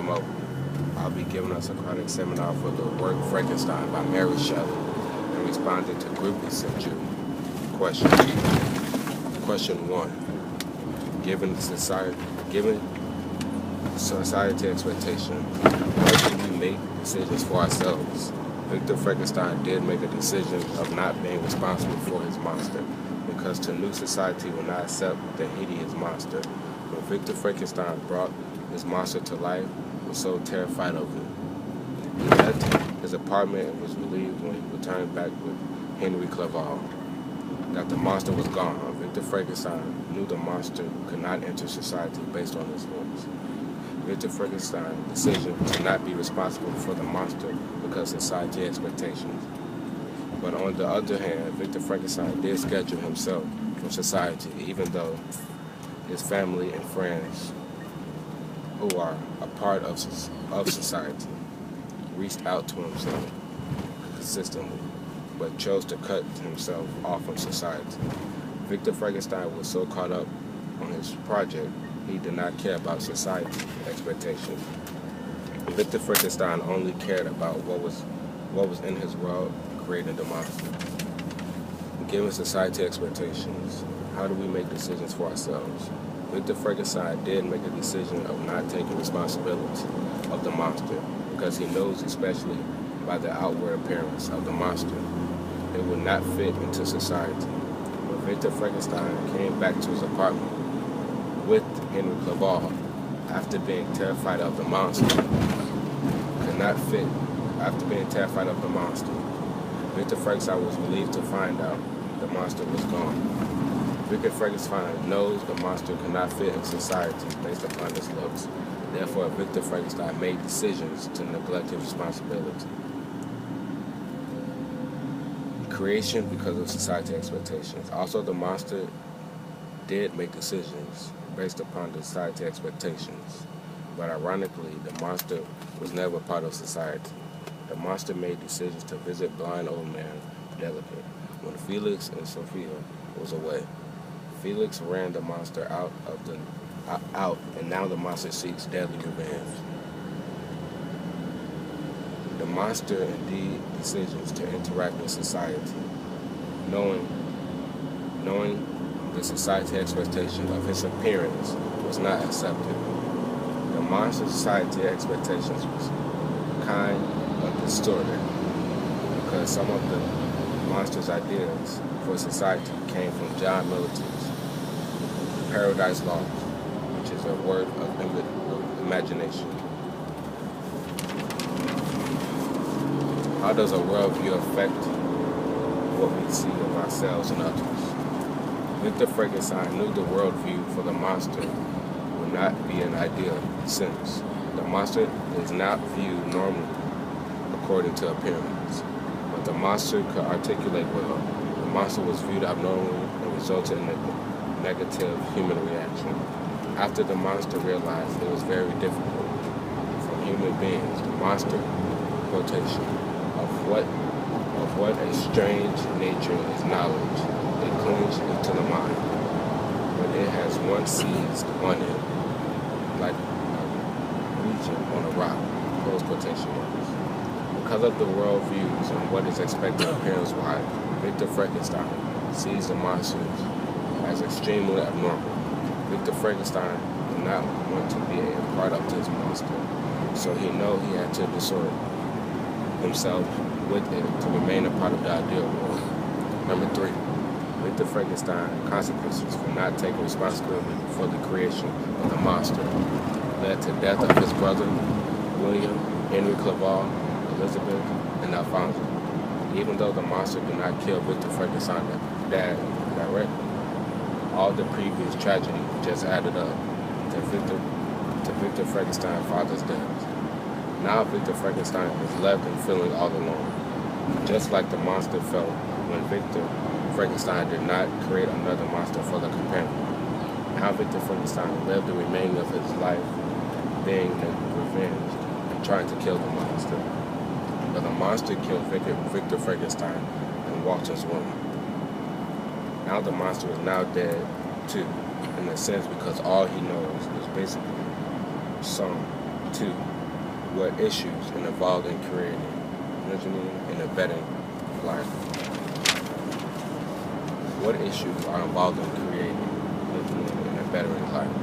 promote. I'll be giving us a chronic seminar for the work Frankenstein by Mary Shelley and responding to groupies sent you questions. Question 1. Given society expectation, why should we make decisions for ourselves? Victor Frankenstein did make a decision of not being responsible for his monster, because the new society will not accept the hideous monster. When Victor Frankenstein brought his monster to life, he was so terrified of it. He left his apartment and was relieved when he returned back with Henry Clerval that the monster was gone. Victor Frankenstein knew the monster could not enter society based on his looks. Victor Frankenstein's decision to not be responsible for the monster because of society expectations. But on the other hand, Victor Frankenstein did schedule himself from society, even though his family and friends, who are a part of society, reached out to himself consistently, but chose to cut himself off from society. Victor Frankenstein was so caught up on his project, he did not care about society expectations. Victor Frankenstein only cared about what was in his world, creating the monster. Given society expectations, how do we make decisions for ourselves? Victor Frankenstein did make a decision of not taking responsibility of the monster because he knows, especially by the outward appearance of the monster, it would not fit into society. When Victor Frankenstein came back to his apartment with Henry Clerval, after being terrified of the monster, Victor Frankenstein was relieved to find out the monster was gone. Victor Frankenstein knows the monster cannot fit in society based upon his looks. Therefore, Victor Frankenstein made decisions to neglect his responsibility. Creation because of society expectations. Also, the monster did make decisions based upon the society expectations. But ironically, the monster was never part of society. The monster made decisions to visit blind old man Delicate when Felix and Sophia was away. Felix ran the monster out, and now the monster seeks deadly revenge. The monster indeed decisions to interact with society, knowing the society expectation of his appearance was not accepted. The monster's society expectations was kind of distorted because some of the monster's ideas for society came from John Milton's Paradise Lost, which is a word of imagination. How does a worldview affect what we see of ourselves and others? Victor Frankenstein knew the worldview for the monster would not be an ideal sense. The monster is not viewed normally according to appearance, but the monster could articulate well. The monster was viewed abnormally and resulted in a negative human reaction. After the monster realized it was very difficult from human beings, the monster quotation of what a strange nature is knowledge. It clings into the mind, but it has once seized on it like a region on a rock. Close quotation marks. Because of the world views and what is expected appearance-wise, Victor Frankenstein sees the monsters as extremely abnormal. Victor Frankenstein did not want to be a part of this monster, so he knew he had to distort himself with it to remain a part of the ideal world. Number 3, Victor Frankenstein consequences for not taking responsibility for the creation of the monster led to death of his brother, William, Henry Clerval, Elizabeth, and Alfonso. Even though the monster did not kill Victor Frankenstein's dad directly, all the previous tragedy just added up to Victor Frankenstein's father's death. Now Victor Frankenstein is left and feeling all alone, just like the monster felt when Victor Frankenstein did not create another monster for the companion. Now Victor Frankenstein lived the remainder of his life being revenged and trying to kill the monster. But the monster killed Victor Frankenstein and walked his woman. Now the monster is now dead too, in a sense, because all he knows is basically Psalm 2 what issues are involved in creating, engineering, and abetting life. What issues are involved in creating, engineering, and bettering life?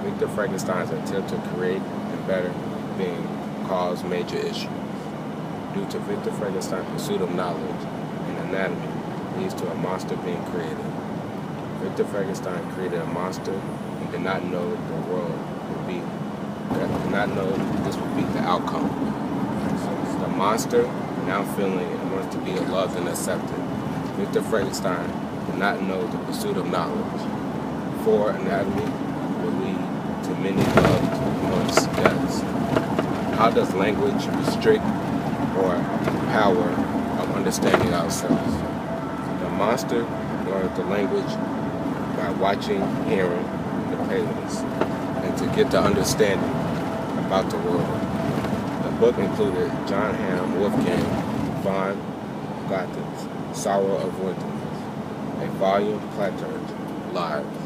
Victor Frankenstein's attempt to create and better being caused major issues. Due to Victor Frankenstein's pursuit of knowledge and anatomy leads to a monster being created. Victor Frankenstein created a monster and did not know the world would be, did not know this would be the outcome. The monster, now feeling and wants to be loved and accepted. Victor Frankenstein did not know the pursuit of knowledge. For anatomy will lead to many loved ones' deaths. How does language restrict or power of understanding ourselves? The monster learned the language by watching, hearing the paintings, and to get the understanding about the world. The book included John Ham Wolfgang von Gothen's Sorrow of Winters, a volume Platon's Lives,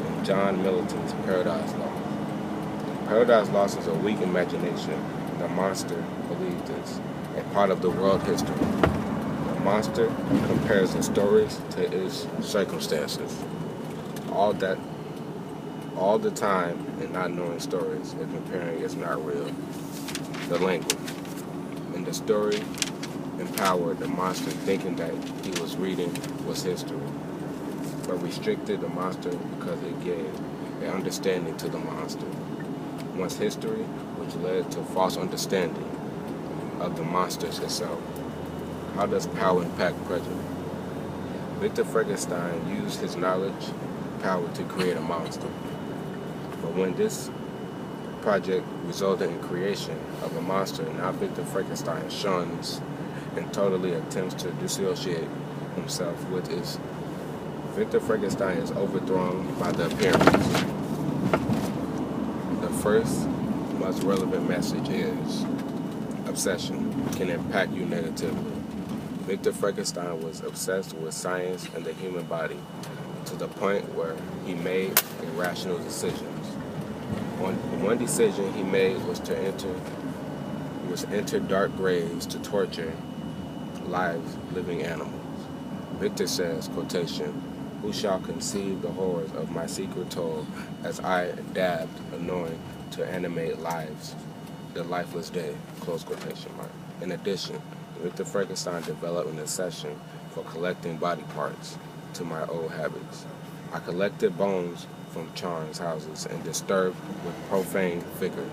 and John Milton's Paradise Lost. Paradise Lost is a weak imagination. The monster believes is a part of the world history. The monster compares the stories to its circumstances. All the time and not knowing stories and comparing is not real. The language. In the story empowered the monster thinking that he was reading was history, but restricted the monster because it gave an understanding to the monster. Once history, which led to false understanding of the monsters itself. How does power impact prejudice? Victor Frankenstein used his knowledge power to create a monster. But when this project resulted in creation of a monster, now Victor Frankenstein shuns and totally attempts to dissociate himself with his. Victor Frankenstein is overthrown by the appearance. The first most relevant message is obsession can impact you negatively. Victor Frankenstein was obsessed with science and the human body to the point where he made irrational decisions. One decision he made was to enter dark graves to torture lives, living animals. Victor says, quotation, "Who shall conceive the horrors of my secret told as I dabbed, annoying to animate lives, the lifeless day," close quotation mark. In addition, Victor Frankenstein developed an obsession for collecting body parts to my old habits. I collected bones from charms houses and disturbed with profane figures.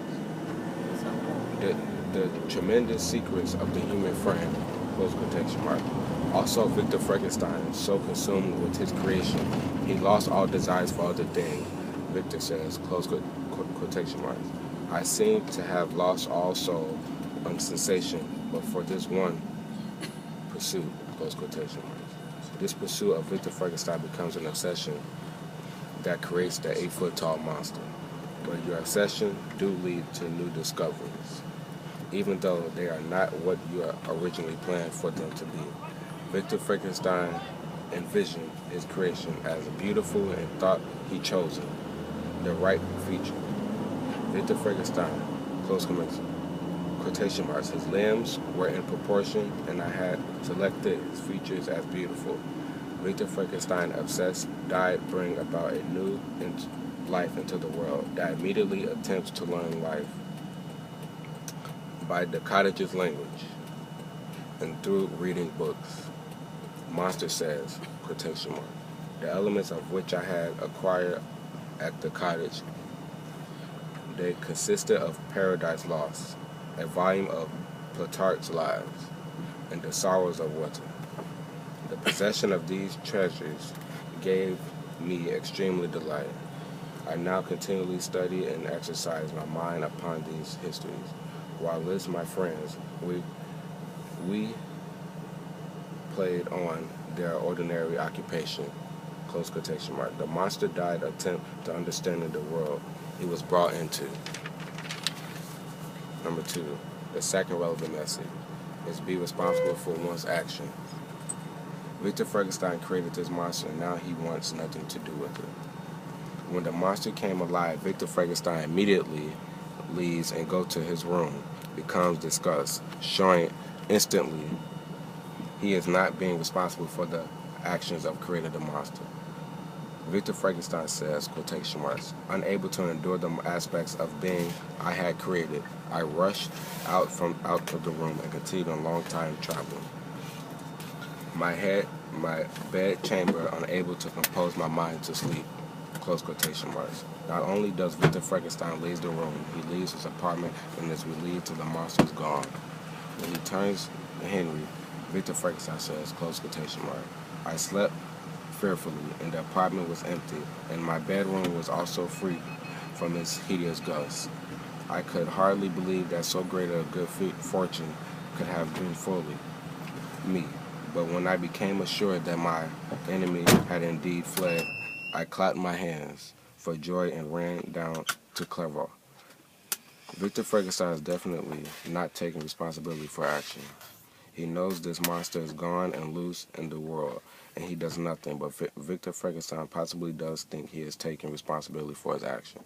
The tremendous secrets of the human frame, close quotation mark. Also, Victor Frankenstein, so consumed with his creation, he lost all desires for other things. Victor says, close quotation marks. I seem to have lost all soul and sensation, but for this one pursuit, close quotation marks. This pursuit of Victor Frankenstein becomes an obsession that creates the 8-foot-tall monster. But your obsession do lead to new discoveries, even though they are not what you originally planned for them to be. Victor Frankenstein envisioned his creation as beautiful and thought he chosen the right feature. Victor Frankenstein, close quotation marks, his limbs were in proportion and I had selected his features as beautiful. Victor Frankenstein, obsessed, died, bring about a new life into the world that immediately attempts to learn life by the cottage's language and through reading books. Monster says, quotation mark, the elements of which I had acquired at the cottage, they consisted of Paradise Lost, a volume of Plutarch's Lives, and the Sorrows of Winter. The possession of these treasures gave me extremely delight. I now continually study and exercise my mind upon these histories. While this, my friends, we played on their ordinary occupation, close quotation mark. The monster died attempt to understanding the world he was brought into. Number 2, the second relevant message is be responsible for one's actions. Victor Frankenstein created this monster and now he wants nothing to do with it. When the monster came alive, Victor Frankenstein immediately leaves and go to his room, becomes disgust, showing instantly he is not being responsible for the actions of creating the monster. Victor Frankenstein says, quotation marks, unable to endure the aspects of being I had created, I rushed out of the room and continued a long time traveling. My bed chamber, unable to compose my mind to sleep. Close quotation marks. Not only does Victor Frankenstein leave the room, he leaves his apartment and is relieved till the monster is gone. When he turns to Henry, Victor Frankenstein says, close quotation mark, I slept fearfully, and the apartment was empty, and my bedroom was also free from its hideous ghost. I could hardly believe that so great a good fortune could have been fully me. But when I became assured that my enemy had indeed fled, I clapped my hands for joy and ran down to Clerval. Victor Frankenstein is definitely not taking responsibility for action. He knows this monster is gone and loose in the world, and he does nothing, but Victor Frankenstein possibly does think he is taking responsibility for his action.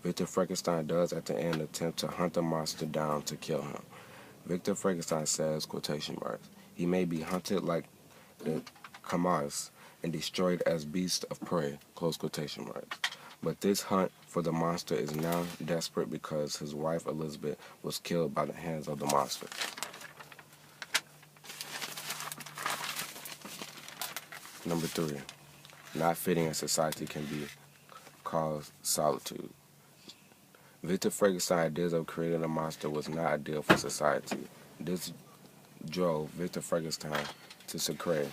Victor Frankenstein does at the end attempt to hunt the monster down to kill him. Victor Frankenstein says, quotation marks, he may be hunted like the Kamars and destroyed as beast of prey, close quotation marks. But this hunt for the monster is now desperate because his wife Elizabeth was killed by the hands of the monster. Number 3. Not fitting in society can be called solitude. Victor Frankenstein's ideas of creating a monster was not ideal for society. This drove Victor Frankenstein to secret.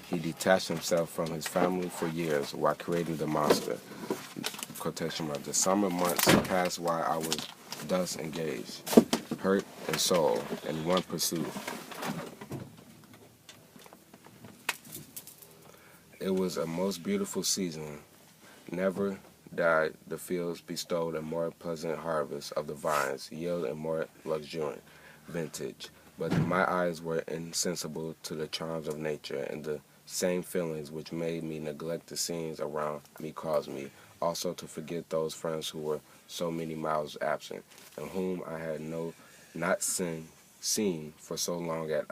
He detached himself from his family for years while creating the monster. Quotation mark. The summer months passed while I was thus engaged, hurt and soul, in one pursuit. It was a most beautiful season. Never died the fields bestowed a more pleasant harvest of the vines, yield a more luxuriant vintage. But my eyes were insensible to the charms of nature, and the same feelings which made me neglect the scenes around me caused me also to forget those friends who were so many miles absent, and whom I had not seen for so long at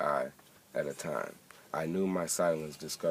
a time. I knew my silence disgusted